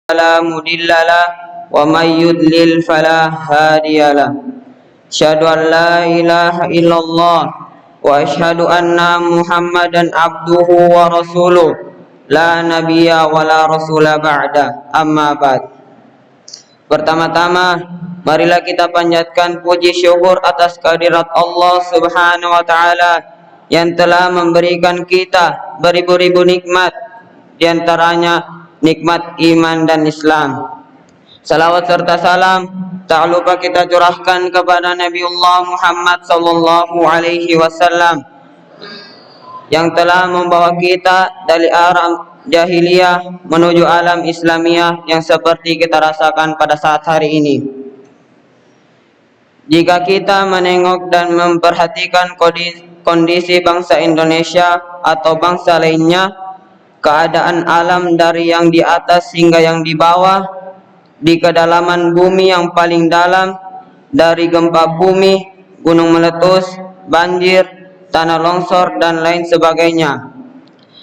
فلا مضل له ومن يضلل فلا هادي له أشهد أن لا إله إلا الله وأشهد أن محمدا عبده ورسوله لا نبي ولا رسول بعده أما بعد. Pertama-tama marilah kita panjatkan puji syukur atas kehadirat Allah Subhanahu wa taala yang telah memberikan kita beribu-ribu nikmat, di antaranya nikmat iman dan Islam. Salawat serta salam tak lupa kita curahkan kepada Nabiullah Muhammad sallallahu alaihi wasallam yang telah membawa kita dari alam jahiliyah menuju alam Islamiyah yang seperti kita rasakan pada saat hari ini. Jika kita menengok dan memperhatikan kondisi bangsa Indonesia atau bangsa lainnya, keadaan alam dari yang di atas hingga yang di bawah, di kedalaman bumi yang paling dalam, dari gempa bumi, gunung meletus, banjir, tanah longsor, dan lain sebagainya.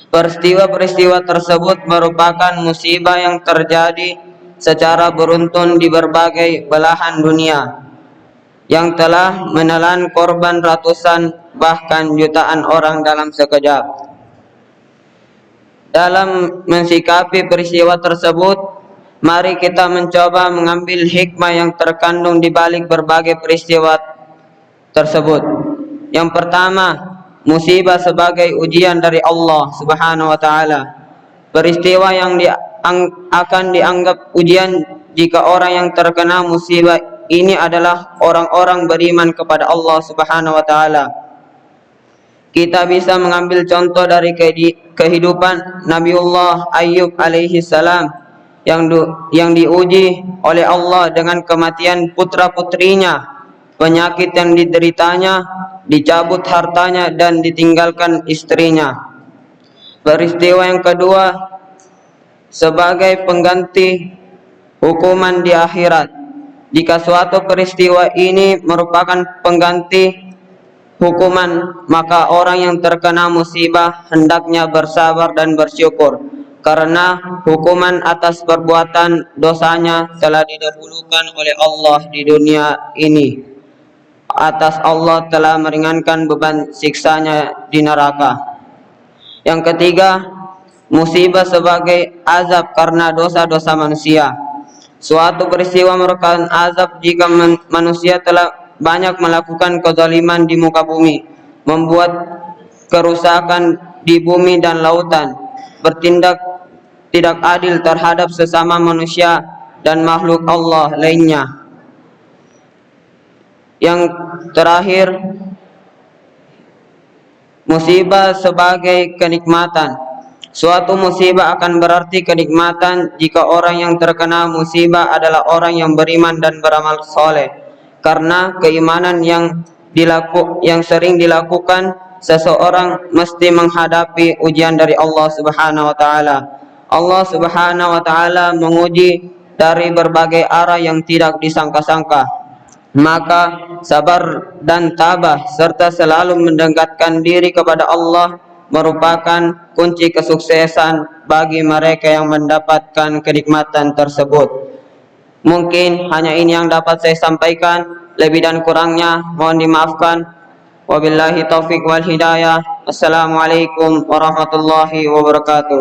Peristiwa-peristiwa tersebut merupakan musibah yang terjadi secara beruntun di berbagai belahan dunia, yang telah menelan korban ratusan bahkan jutaan orang dalam sekejap. Dalam mensikapi peristiwa tersebut, mari kita mencoba mengambil hikmah yang terkandung di balik berbagai peristiwa tersebut. Yang pertama, musibah sebagai ujian dari Allah Subhanahu wa taala. Peristiwa yang akan dianggap ujian jika orang yang terkena musibah ini adalah orang-orang beriman kepada Allah Subhanahu wa taala. Kita bisa mengambil contoh dari kehidupan Nabiullah Ayyub alaihi salam yang diuji oleh Allah dengan kematian putra-putrinya, penyakit yang dideritanya, dicabut hartanya, dan ditinggalkan istrinya. Peristiwa yang kedua sebagai pengganti hukuman di akhirat. Jika suatu peristiwa ini merupakan pengganti hukuman, maka orang yang terkena musibah hendaknya bersabar dan bersyukur, karena hukuman atas perbuatan dosanya telah didahulukan oleh Allah di dunia ini. Atas Allah telah meringankan beban siksanya di neraka. Yang ketiga, musibah sebagai azab karena dosa-dosa manusia. Suatu peristiwa merupakan azab jika manusia telah banyak melakukan kezaliman di muka bumi, membuat kerusakan di bumi dan lautan, bertindak tidak adil terhadap sesama manusia dan makhluk Allah lainnya. Yang terakhir, musibah sebagai kenikmatan. Suatu musibah akan berarti kenikmatan jika orang yang terkena musibah adalah orang yang beriman dan beramal soleh, karena keimanan yang sering dilakukan seseorang mesti menghadapi ujian dari Allah Subhanahu wa taala. Allah Subhanahu wa taala menguji dari berbagai arah yang tidak disangka-sangka. Maka sabar dan tabah serta selalu mendekatkan diri kepada Allah merupakan kunci kesuksesan bagi mereka yang mendapatkan kenikmatan tersebut. Mungkin hanya ini yang dapat saya sampaikan. Lebih dan kurangnya mohon dimaafkan. Wabillahi taufik wal hidayah. Assalamualaikum warahmatullahi wabarakatuh.